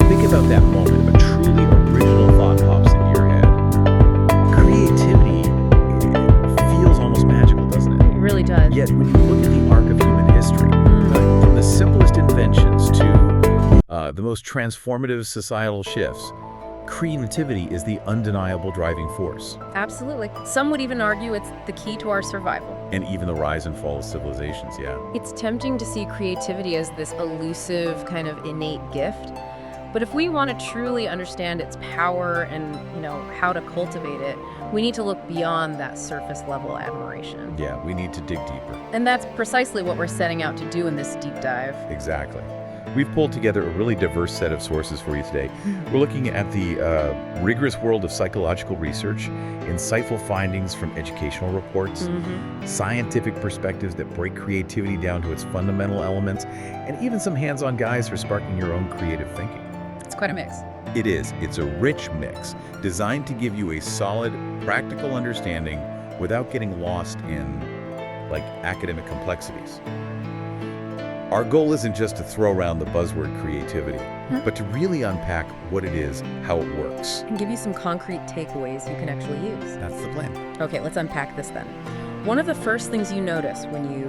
Think about that moment a truly original thought pops into your head. Creativity feels almost magical, doesn't it? It really does. Yet when you look at the arc of human history, from the simplest inventions to the most transformative societal shifts, creativity is the undeniable driving force. Absolutely. Some would even argue it's the key to our survival. And even the rise and fall of civilizations, yeah. It's tempting to see creativity as this elusive kind of innate gift. But if we want to truly understand its power and, how to cultivate it, we need to look beyond that surface level admiration. Yeah, we need to dig deeper. And that's precisely what we're setting out to do in this deep dive. Exactly. We've pulled together a really diverse set of sources for you today. We're looking at the rigorous world of psychological research, insightful findings from educational reports, scientific perspectives that break creativity down to its fundamental elements, and even some hands-on guides for sparking your own creative thinking. It's quite a mix. It is. It's a rich mix, designed to give you a solid, practical understanding without getting lost in, academic complexities. Our goal isn't just to throw around the buzzword creativity, but to really unpack what it is, how it works. And give you some concrete takeaways you can actually use. That's the plan. Okay, let's unpack this then. One of the first things you notice when you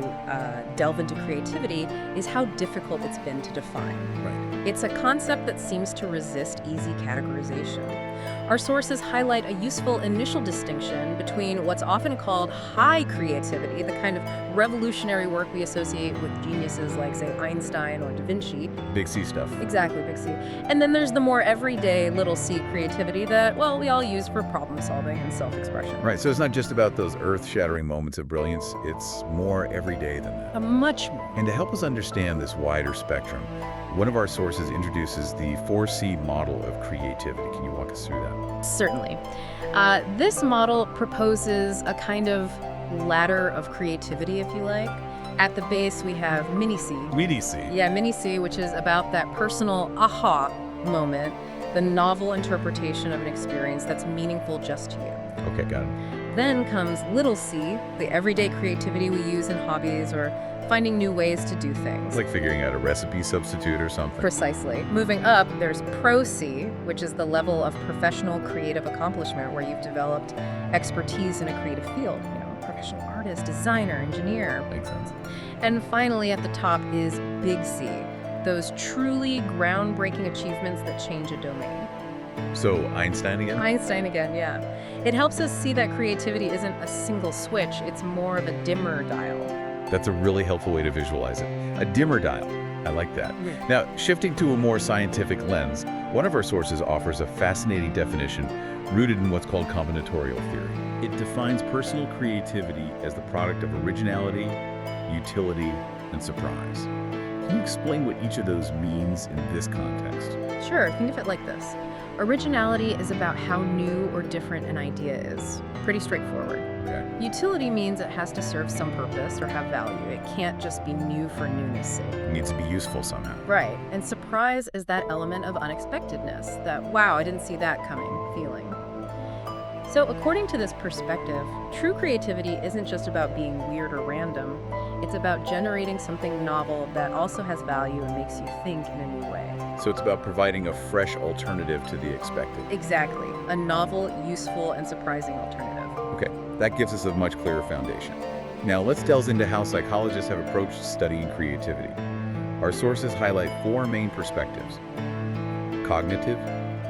delve into creativity is how difficult it's been to define. Right. It's a concept that seems to resist easy categorization. Our sources highlight a useful initial distinction between what's often called high creativity, the kind of revolutionary work we associate with geniuses like, say, Einstein or Da Vinci. Big C stuff. Exactly, big C. And then there's the more everyday little c creativity that, we all use for problem solving and self-expression. Right, so it's not just about those earth-shattering moments of brilliance, it's more everyday than that. Much more. And to help us understand this wider spectrum, one of our sources introduces the 4C model of creativity. Can you walk us through that? Certainly. This model proposes a kind of ladder of creativity, if you like. At the base, we have mini C. Mini C. Yeah, mini C, which is about that personal aha moment, the novel interpretation of an experience that's meaningful just to you. Okay, got it. Then comes little c, the everyday creativity we use in hobbies or finding new ways to do things. Like figuring out a recipe substitute or something. Precisely. Moving up, there's Pro C, which is the level of professional creative accomplishment where you've developed expertise in a creative field. Professional artist, designer, engineer. Makes sense. And finally, at the top is Big C, those truly groundbreaking achievements that change a domain. So Einstein again? Einstein again, yeah. It helps us see that creativity isn't a single switch, it's more of a dimmer dial. That's a really helpful way to visualize it. A dimmer dial. I like that. Yeah. Now, shifting to a more scientific lens, one of our sources offers a fascinating definition rooted in what's called combinatorial theory. It defines personal creativity as the product of originality, utility, and surprise. Can you explain what each of those means in this context? Sure, think of it like this. Originality is about how new or different an idea is. Pretty straightforward. Okay. Utility means it has to serve some purpose or have value. It can't just be new for newness' sake. It needs to be useful somehow. Right, and surprise is that element of unexpectedness, that wow, I didn't see that coming feeling. So according to this perspective, true creativity isn't just about being weird or random. It's about generating something novel that also has value and makes you think in a new way. So it's about providing a fresh alternative to the expected. Exactly. A novel, useful, and surprising alternative. Okay, that gives us a much clearer foundation. Now let's delve into how psychologists have approached studying creativity. Our sources highlight four main perspectives: cognitive,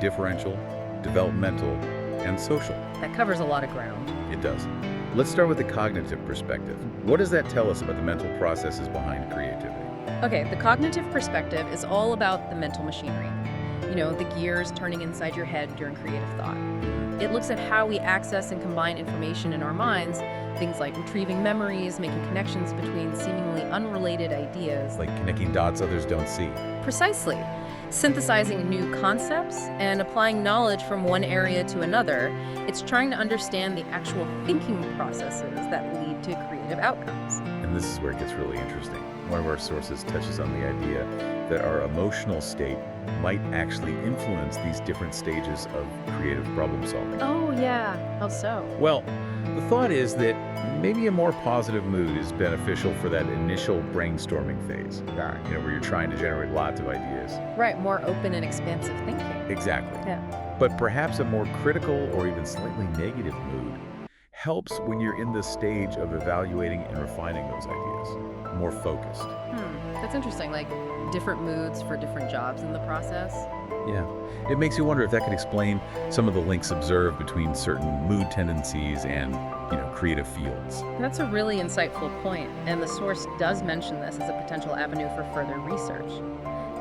differential, developmental, and social. That covers a lot of ground. It does. Let's start with the cognitive perspective. What does that tell us about the mental processes behind creativity? Okay, the cognitive perspective is all about the mental machinery. The gears turning inside your head during creative thought. It looks at how we access and combine information in our minds, things like retrieving memories, making connections between seemingly unrelated ideas. Like connecting dots others don't see. Precisely. Synthesizing new concepts and applying knowledge from one area to another. It's trying to understand the actual thinking processes that lead to creative outcomes. And this is where it gets really interesting. one of our sources touches on the idea that our emotional state might actually influence these different stages of creative problem solving. Oh, yeah. How so? Well, the thought is that maybe a more positive mood is beneficial for that initial brainstorming phase, where you're trying to generate lots of ideas. Right, more open and expansive thinking. Exactly. Yeah. But perhaps a more critical or even slightly negative mood helps when you're in the stage of evaluating and refining those ideas, more focused. That's interesting, like different moods for different jobs in the process. Yeah. It makes you wonder if that could explain some of the links observed between certain mood tendencies and, creative fields. That's a really insightful point, and the source does mention this as a potential avenue for further research.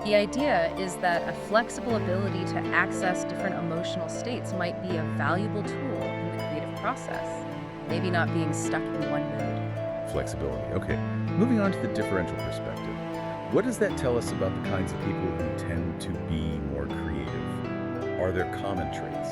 The idea is that a flexible ability to access different emotional states might be a valuable tool in the creative process, maybe not being stuck in one mood. Flexibility. Okay. Moving on to the differential perspective. What does that tell us about the kinds of people who tend to be more creative? Are there common traits?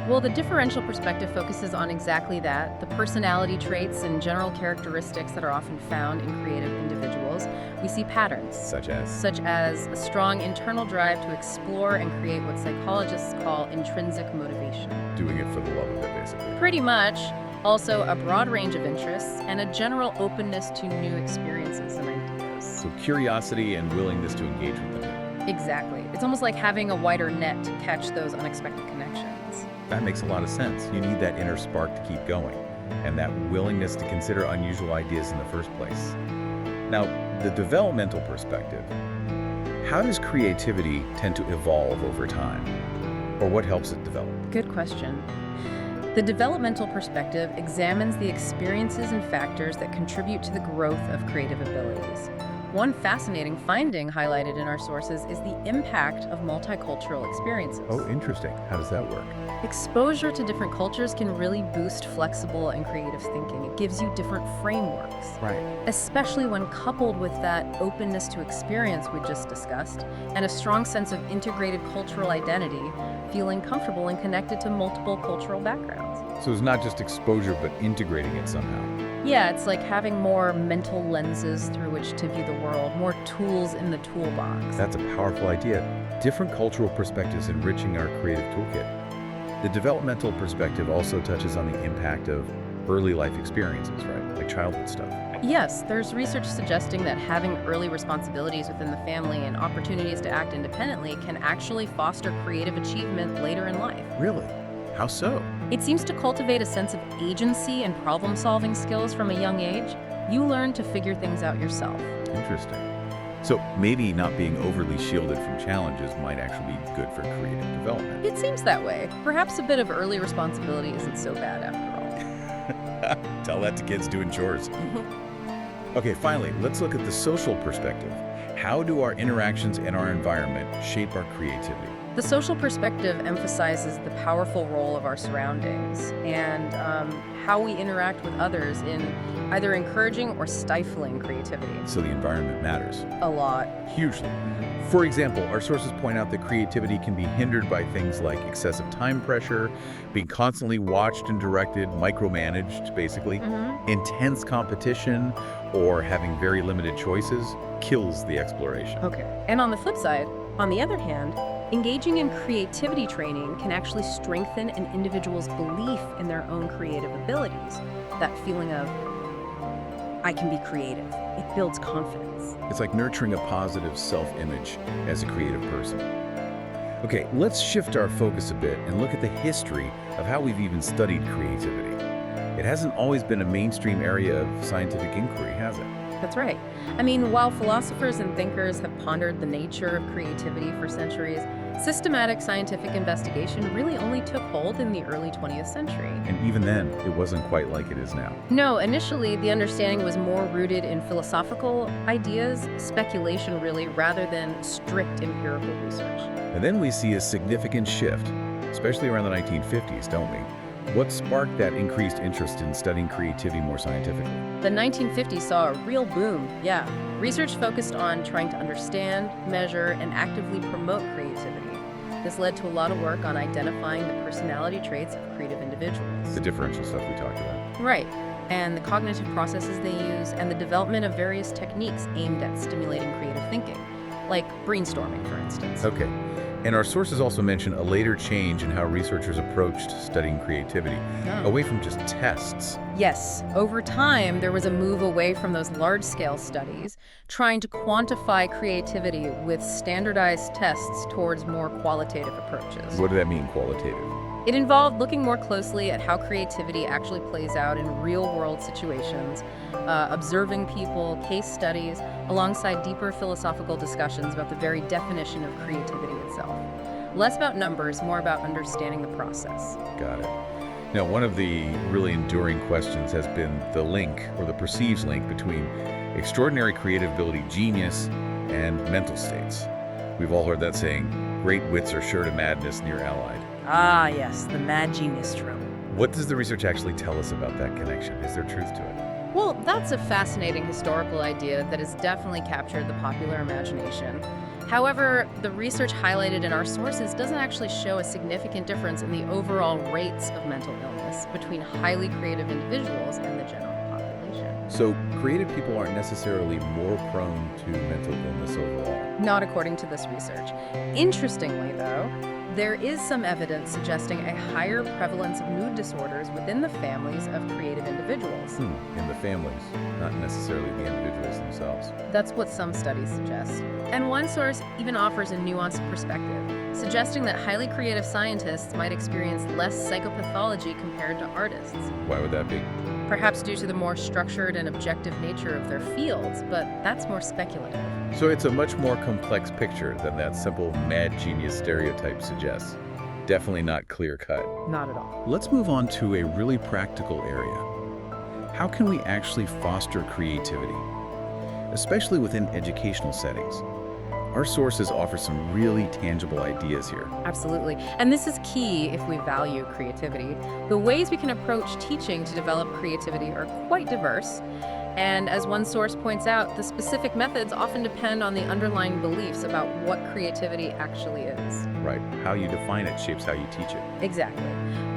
Well, the differential perspective focuses on exactly that, the personality traits and general characteristics that are often found in creative individuals. We see patterns, Such as? such as a strong internal drive to explore and create what psychologists call intrinsic motivation. Doing it for the love of it, basically. Pretty much. Also, a broad range of interests and a general openness to new experiences and ideas. So curiosity and willingness to engage with the new. Exactly. It's almost like having a wider net to catch those unexpected connections. That makes a lot of sense. You need that inner spark to keep going, and that willingness to consider unusual ideas in the first place. Now, the developmental perspective. How does creativity tend to evolve over time? Or what helps it develop? Good question. The developmental perspective examines the experiences and factors that contribute to the growth of creative abilities. One fascinating finding highlighted in our sources is the impact of multicultural experiences. Oh, interesting. How does that work? Exposure to different cultures can really boost flexible and creative thinking. It gives you different frameworks. Right. Especially when coupled with that openness to experience we just discussed, and a strong sense of integrated cultural identity, feeling comfortable and connected to multiple cultural backgrounds. So it's not just exposure, but integrating it somehow. Yeah, it's like having more mental lenses through which to view the world, more tools in the toolbox. That's a powerful idea. Different cultural perspectives enriching our creative toolkit. The developmental perspective also touches on the impact of early life experiences, right? Like childhood stuff. Yes, there's research suggesting that having early responsibilities within the family and opportunities to act independently can actually foster creative achievement later in life. Really? How so? It seems to cultivate a sense of agency and problem-solving skills from a young age. You learn to figure things out yourself. Interesting. So maybe not being overly shielded from challenges might actually be good for creative development. It seems that way. Perhaps a bit of early responsibility isn't so bad after all. Tell that to kids doing chores. Okay, finally, let's look at the social perspective. How do our interactions and our environment shape our creativity? The social perspective emphasizes the powerful role of our surroundings and how we interact with others in either encouraging or stifling creativity. So the environment matters. A lot. Hugely. For example, our sources point out that creativity can be hindered by things like excessive time pressure, being constantly watched and directed, micromanaged, basically, intense competition, or having very limited choices kills the exploration. Okay. And on the flip side, on the other hand, engaging in creativity training can actually strengthen an individual's belief in their own creative abilities. That feeling of, I can be creative. It builds confidence. It's like nurturing a positive self-image as a creative person. Okay, let's shift our focus a bit and look at the history of how we've even studied creativity. It hasn't always been a mainstream area of scientific inquiry, has it? That's right. I mean, while philosophers and thinkers have pondered the nature of creativity for centuries, systematic scientific investigation really only took hold in the early 20th century. And even then, it wasn't quite like it is now. No, initially the understanding was more rooted in philosophical ideas, speculation really, rather than strict empirical research. And then we see a significant shift, especially around the 1950s, don't we? What sparked that increased interest in studying creativity more scientifically? The 1950s saw a real boom, yeah. Research focused on trying to understand, measure, and actively promote creativity. This led to a lot of work on identifying the personality traits of creative individuals. The differential stuff we talked about. Right. and the cognitive processes they use, and the development of various techniques aimed at stimulating creative thinking, like brainstorming, for instance. Okay. And our sources also mention a later change in how researchers approached studying creativity, Oh. away from just tests. Yes, over time, there was a move away from those large-scale studies, trying to quantify creativity with standardized tests towards more qualitative approaches. What did that mean, qualitative? It involved looking more closely at how creativity actually plays out in real-world situations, observing people, case studies, alongside deeper philosophical discussions about the very definition of creativity itself. Less about numbers, more about understanding the process. Got it. Now, one of the really enduring questions has been the link, or the perceived link, between extraordinary creative ability, genius, and mental states. We've all heard that saying, great wits are sure to madness near allied. Ah, yes, the mad genius trope. What does the research actually tell us about that connection? Is there truth to it? Well, that's a fascinating historical idea that has definitely captured the popular imagination. However, the research highlighted in our sources doesn't actually show a significant difference in the overall rates of mental illness between highly creative individuals and the general population. So, creative people aren't necessarily more prone to mental illness overall. Not according to this research. Interestingly, though, there is some evidence suggesting a higher prevalence of mood disorders within the families of creative individuals. In the families, not necessarily the individuals themselves. That's what some studies suggest. And one source even offers a nuanced perspective, suggesting that highly creative scientists might experience less psychopathology compared to artists. Why would that be? Perhaps due to the more structured and objective nature of their fields, but that's more speculative. So it's a much more complex picture than that simple mad genius stereotype suggests. Definitely not clear-cut. Not at all. Let's move on to a really practical area. How can we actually foster creativity, especially within educational settings? Our sources offer some really tangible ideas here. Absolutely. And this is key if we value creativity. The ways we can approach teaching to develop creativity are quite diverse. And as one source points out, the specific methods often depend on the underlying beliefs about what creativity actually is. Right. How you define it shapes how you teach it. Exactly.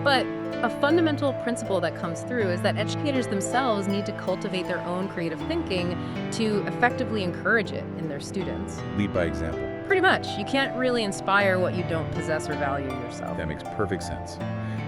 But a fundamental principle that comes through is that educators themselves need to cultivate their own creative thinking to effectively encourage it in their students. Lead by example. Pretty much. You can't really inspire what you don't possess or value yourself. That makes perfect sense.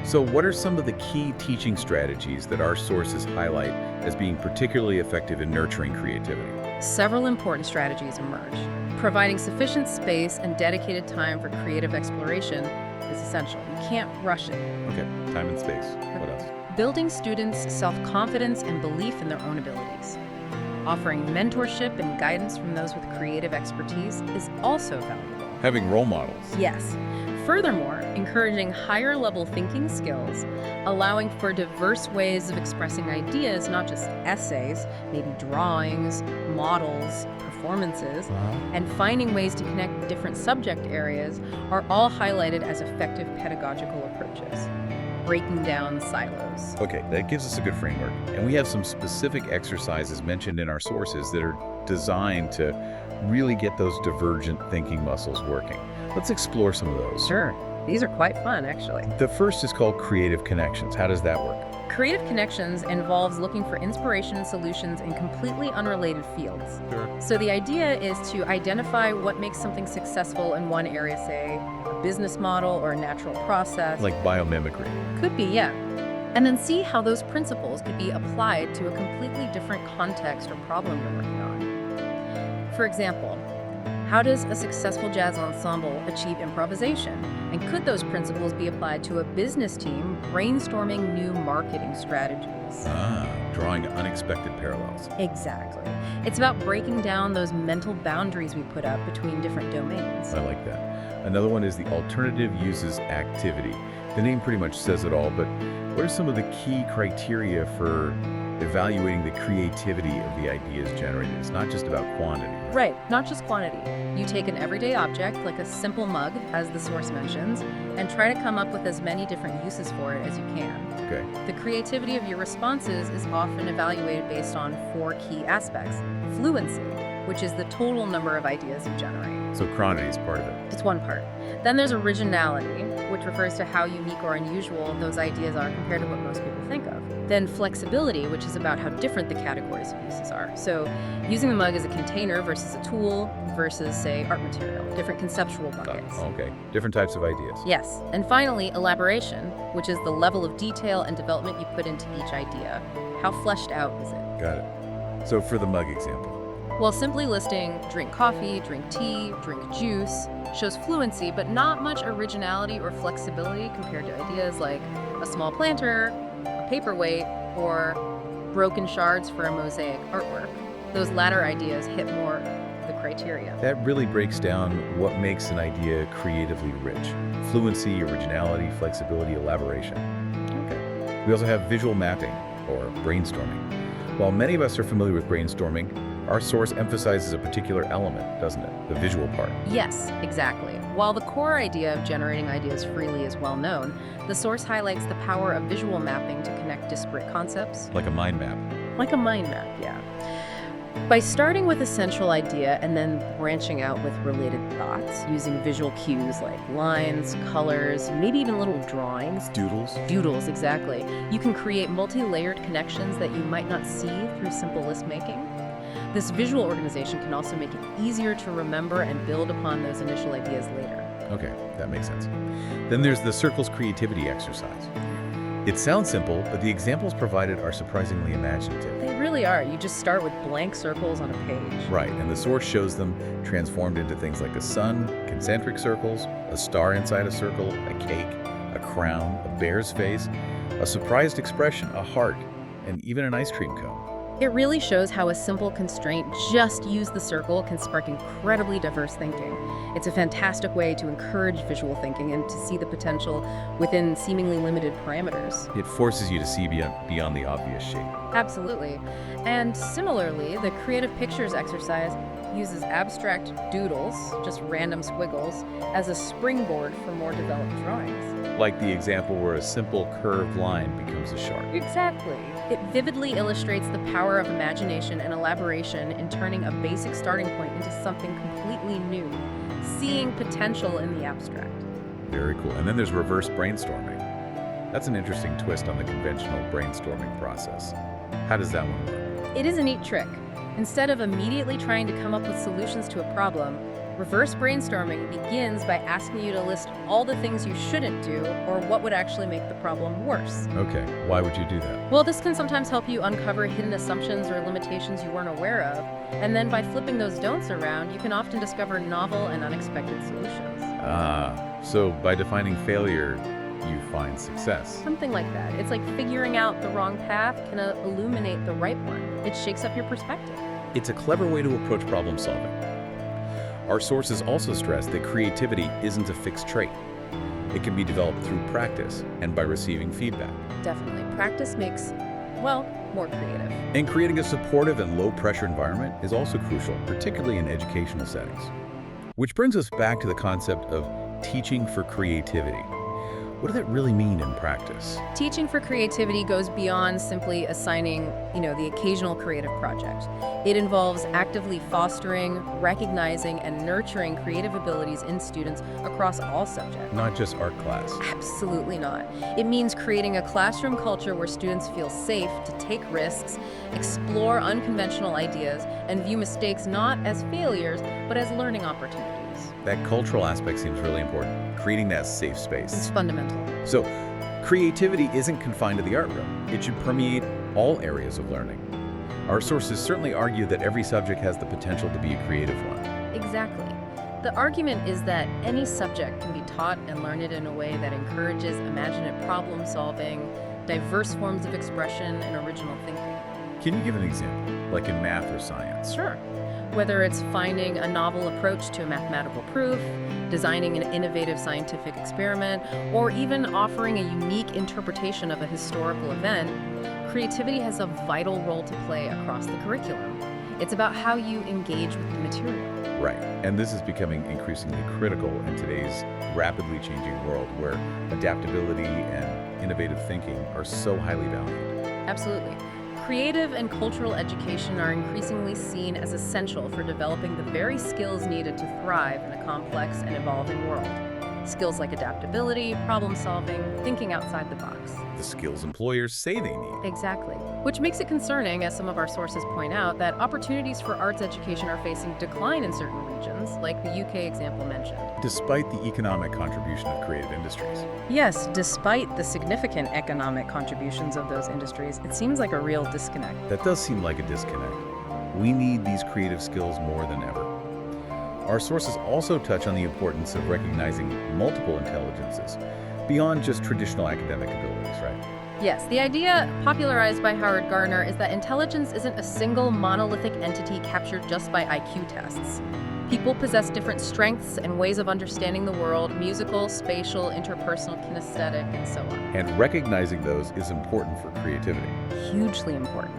So what are some of the key teaching strategies that our sources highlight as being particularly effective in nurturing creativity? Several important strategies emerge. Providing sufficient space and dedicated time for creative exploration is essential. You can't rush it. Okay, time and space. What else? Building students' self-confidence and belief in their own abilities. Offering mentorship and guidance from those with creative expertise is also valuable. Having role models. Yes. Furthermore, encouraging higher-level thinking skills, allowing for diverse ways of expressing ideas, not just essays, maybe drawings, models, performances, and finding ways to connect different subject areas are all highlighted as effective pedagogical approaches. Breaking down silos. Okay, that gives us a good framework. And we have some specific exercises mentioned in our sources that are designed to really get those divergent thinking muscles working. Let's explore some of those. Sure. These are quite fun, actually. The first is called Creative Connections. How does that work? Creative Connections involves looking for inspiration and solutions in completely unrelated fields. Sure. So the idea is to identify what makes something successful in one area, say a business model or a natural process. Like biomimicry. Could be, yeah. And then see how those principles could be applied to a completely different context or problem you're working on. For example, how does a successful jazz ensemble achieve improvisation? And could those principles be applied to a business team brainstorming new marketing strategies? Drawing unexpected parallels. Exactly. It's about breaking down those mental boundaries we put up between different domains. I like that. Another one is the Alternative Uses Activity. The name pretty much says it all, but what are some of the key criteria for evaluating the creativity of the ideas generated? It's not just about quantity. Right, not just quantity. You take an everyday object, like a simple mug, as the source mentions, and try to come up with as many different uses for it as you can. Okay. The creativity of your responses is often evaluated based on 4 key aspects. Fluency, which is the total number of ideas you generate. So chronology is part of it. It's one part. Then there's originality, which refers to how unique or unusual those ideas are compared to what most people think of. Then flexibility, which is about how different the categories of uses are. So using the mug as a container versus a tool versus, say, art material, different conceptual buckets. Okay, different types of ideas. Yes. And finally, elaboration, which is the level of detail and development you put into each idea. How fleshed out is it? Got it. So for the mug example. Well, simply listing drink coffee, drink tea, drink juice shows fluency, but not much originality or flexibility compared to ideas like a small planter, a paperweight, or broken shards for a mosaic artwork. Those latter ideas hit more the criteria. That really breaks down what makes an idea creatively rich. Fluency, originality, flexibility, elaboration. Okay. We also have visual mapping, or brainstorming. While many of us are familiar with brainstorming, our source emphasizes a particular element, doesn't it? The visual part. Yes, exactly. While the core idea of generating ideas freely is well known, the source highlights the power of visual mapping to connect disparate concepts. Like a mind map. Like a mind map, yeah. By starting with a central idea and then branching out with related thoughts, using visual cues like lines, colors, maybe even little drawings. Doodles. Doodles, exactly. You can create multi-layered connections that you might not see through simple list making. This visual organization can also make it easier to remember and build upon those initial ideas later. Okay, that makes sense. Then there's the circle's creativity exercise. It sounds simple, but the examples provided are surprisingly imaginative. They really are. You just start with blank circles on a page. Right, and the source shows them transformed into things like a sun, concentric circles, a star inside a circle, a cake, a crown, a bear's face, a surprised expression, a heart, and even an ice cream cone. It really shows how a simple constraint, just use the circle, can spark incredibly diverse thinking. It's a fantastic way to encourage visual thinking and to see the potential within seemingly limited parameters. It forces you to see beyond the obvious shape. Absolutely. And similarly, the creative pictures exercise uses abstract doodles, just random squiggles, as a springboard for more developed drawings. Like the example where a simple curved line becomes a shark. Exactly. It vividly illustrates the power of imagination and elaboration in turning a basic starting point into something completely new, seeing potential in the abstract. Very cool. And then there's reverse brainstorming. That's an interesting twist on the conventional brainstorming process. How does that one work? It is a neat trick. Instead of immediately trying to come up with solutions to a problem, reverse brainstorming begins by asking you to list all the things you shouldn't do or what would actually make the problem worse. Okay, why would you do that? Well, this can sometimes help you uncover hidden assumptions or limitations you weren't aware of, and then by flipping those don'ts around, you can often discover novel and unexpected solutions. So by defining failure, you find success. Something like that. It's like figuring out the wrong path can illuminate the right one. It shakes up your perspective. It's a clever way to approach problem solving. Our sources also stress that creativity isn't a fixed trait. It can be developed through practice and by receiving feedback. Definitely. Practice makes, well, more creative. And creating a supportive and low-pressure environment is also crucial, particularly in educational settings. Which brings us back to the concept of teaching for creativity. What does that really mean in practice? Teaching for creativity goes beyond simply assigning, the occasional creative project. It involves actively fostering, recognizing, and nurturing creative abilities in students across all subjects. Not just art class. Absolutely not. It means creating a classroom culture where students feel safe to take risks, explore unconventional ideas, and view mistakes not as failures, but as learning opportunities. That cultural aspect seems really important, creating that safe space. It's fundamental. So, creativity isn't confined to the art room. It should permeate all areas of learning. Our sources certainly argue that every subject has the potential to be a creative one. Exactly. The argument is that any subject can be taught and learned in a way that encourages imaginative problem solving, diverse forms of expression, and original thinking. Can you give an example, like in math or science? Sure. Whether it's finding a novel approach to a mathematical proof, designing an innovative scientific experiment, or even offering a unique interpretation of a historical event, creativity has a vital role to play across the curriculum. It's about how you engage with the material. Right, and this is becoming increasingly critical in today's rapidly changing world where adaptability and innovative thinking are so highly valued. Absolutely. creative and cultural education are increasingly seen as essential for developing the very skills needed to thrive in a complex and evolving world. Skills like adaptability, problem solving, thinking outside the box. The skills employers say they need. Exactly. Which makes it concerning, as some of our sources point out, that opportunities for arts education are facing decline in certain regions, like the UK example mentioned. Despite the economic contribution of creative industries. Yes, despite the significant economic contributions of those industries, it seems like a real disconnect. That does seem like a disconnect. We need these creative skills more than ever. Our sources also touch on the importance of recognizing multiple intelligences beyond just traditional academic abilities, right? Yes, the idea popularized by Howard Gardner is that intelligence isn't a single monolithic entity captured just by IQ tests. People possess different strengths and ways of understanding the world: musical, spatial, interpersonal, kinesthetic, and so on. And recognizing those is important for creativity. Hugely important.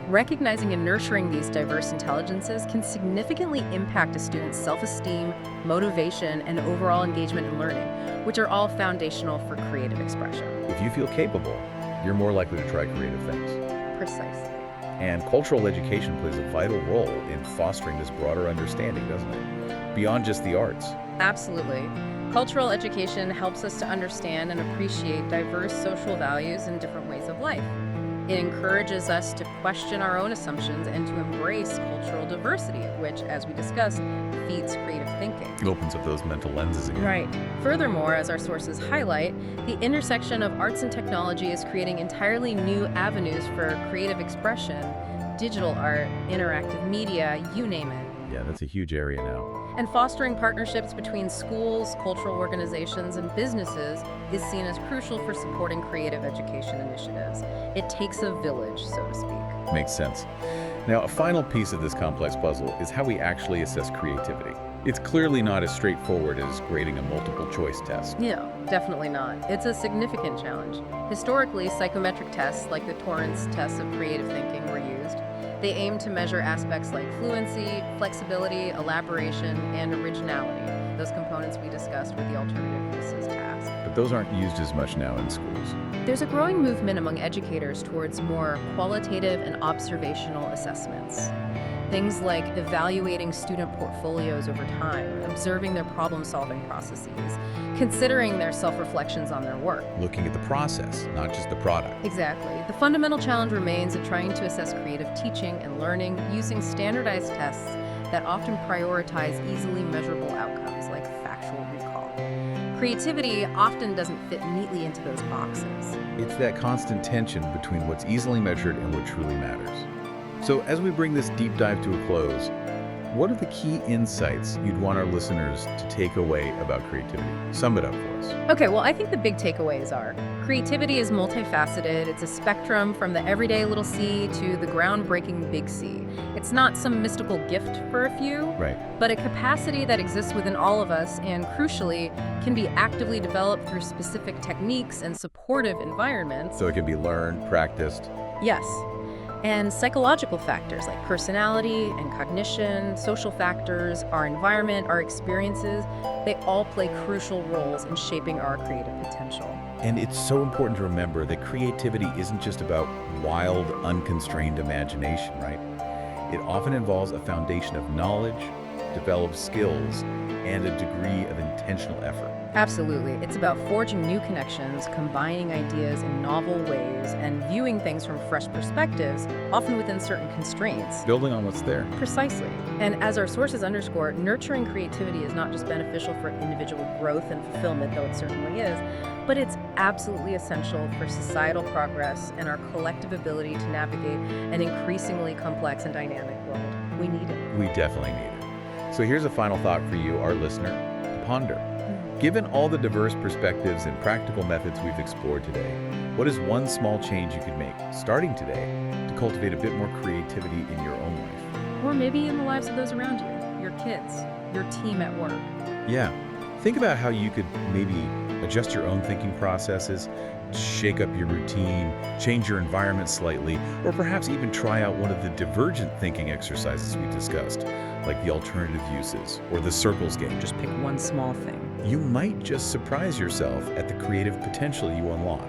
Recognizing and nurturing these diverse intelligences can significantly impact a student's self-esteem, motivation, and overall engagement in learning, which are all foundational for creative expression. If you feel capable, you're more likely to try creative things. Precisely. And cultural education plays a vital role in fostering this broader understanding, doesn't it? Beyond just the arts. Absolutely. Cultural education helps us to understand and appreciate diverse social values and different ways of life. It encourages us to question our own assumptions and to embrace cultural diversity, which, as we discussed, feeds creative thinking. It opens up those mental lenses again. Right. Furthermore, as our sources highlight, the intersection of arts and technology is creating entirely new avenues for creative expression: digital art, interactive media, you name it. Yeah, that's a huge area now. And fostering partnerships between schools, cultural organizations, and businesses is seen as crucial for supporting creative education initiatives. It takes a village, so to speak. Makes sense. Now, a final piece of this complex puzzle is how we actually assess creativity. It's clearly not as straightforward as grading a multiple choice test. No, definitely not. It's a significant challenge. Historically, psychometric tests like the Torrance tests of creative thinking were used. They aim to measure aspects like fluency, flexibility, elaboration, and originality, those components we discussed with the alternative uses task. But those aren't used as much now in schools. There's a growing movement among educators towards more qualitative and observational assessments. Things like evaluating student portfolios over time, observing their problem-solving processes, considering their self-reflections on their work. Looking at the process, not just the product. Exactly. The fundamental challenge remains in trying to assess creative teaching and learning using standardized tests that often prioritize easily measurable outcomes like factual recall. Creativity often doesn't fit neatly into those boxes. It's that constant tension between what's easily measured and what truly matters. So as we bring this deep dive to a close, what are the key insights you'd want our listeners to take away about creativity? Sum it up for us. Okay, well, I think the big takeaways are creativity is multifaceted. It's a spectrum from the everyday little C to the groundbreaking big C. It's not some mystical gift for a few, Right. but a capacity that exists within all of us and, crucially, can be actively developed through specific techniques and supportive environments. So it can be learned, practiced. Yes. And psychological factors like personality and cognition, social factors, our environment, our experiences, they all play crucial roles in shaping our creative potential. And it's so important to remember that creativity isn't just about wild, unconstrained imagination, right? It often involves a foundation of knowledge, developed skills, and a degree of intentional effort. Absolutely. It's about forging new connections, combining ideas in novel ways, and viewing things from fresh perspectives, often within certain constraints. Building on what's there. Precisely. And as our sources underscore, nurturing creativity is not just beneficial for individual growth and fulfillment, though it certainly is, but it's absolutely essential for societal progress and our collective ability to navigate an increasingly complex and dynamic world. We need it. We definitely need it. So here's a final thought for you, our listener, to ponder. Given all the diverse perspectives and practical methods we've explored today, what is one small change you could make, starting today, to cultivate a bit more creativity in your own life? Or maybe in the lives of those around you, your kids, your team at work. Yeah. Think about how you could maybe adjust your own thinking processes, shake up your routine, change your environment slightly, or perhaps even try out one of the divergent thinking exercises we discussed, like the alternative uses or the circles game. Just pick one small thing. You might just surprise yourself at the creative potential you unlock.